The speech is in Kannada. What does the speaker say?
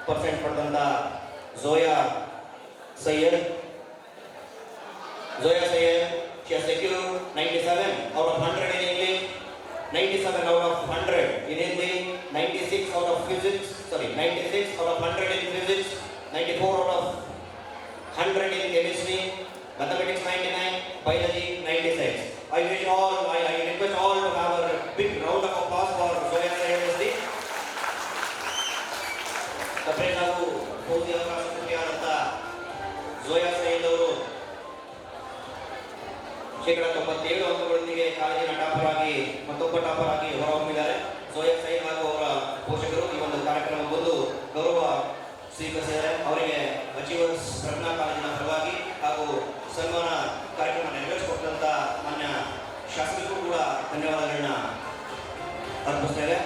ಪರ್ಸೆಂಟ್ ಪಡೆದಂಥ Zoya Syed. Zoya Sayed, she has secured 97 out of 100 in English, 97 out of 100 in Hindi, 96 out of physics, 96 out of 100 in physics, 94 out of 100 in chemistry, mathematics 99, biology 96. I request all to have a big round of applause for Zoya Sayed as the ತಪ್ಪೇನಾದರೂ ಹೋಗಿ ಅವರ ಸುಖಿಯಾದಂಥ ಝೋಯಾ ಸೈಯದ್ ಅವರು ಶೇಕಡ 97 ಅಂಕಗಳೊಂದಿಗೆ ಕಾಲೇಜಿನ ಟಾಪರ್ ಆಗಿ ಮತ್ತೊಬ್ಬ ಟಾಪರ್ ಆಗಿ ಹೊರಹೊಮ್ಮಿದ್ದಾರೆ. ಝೋಯಾ ಸೈಯದ್ ಹಾಗೂ ಅವರ ಪೋಷಕರು ಈ ಒಂದು ಕಾರ್ಯಕ್ರಮ ಬಂದು ಗೌರವ ಸ್ವೀಕರಿಸಿದ್ದಾರೆ. ಅವರಿಗೆ ಅಚೀವರ್ಸ್ ಪ್ರಜ್ಞಾ ಕಾಲೇಜಿನ ಪರವಾಗಿ ಹಾಗೂ ಸನ್ಮಾನ ಕಾರ್ಯಕ್ರಮ ನೆರವೇರಿಸಿಕೊಟ್ಟಂತ ಮಾನ್ಯ ಶಾಸಕರು ಕೂಡ ಧನ್ಯವಾದಗಳನ್ನ ಅರ್ಪಿಸ್ತೇವೆ.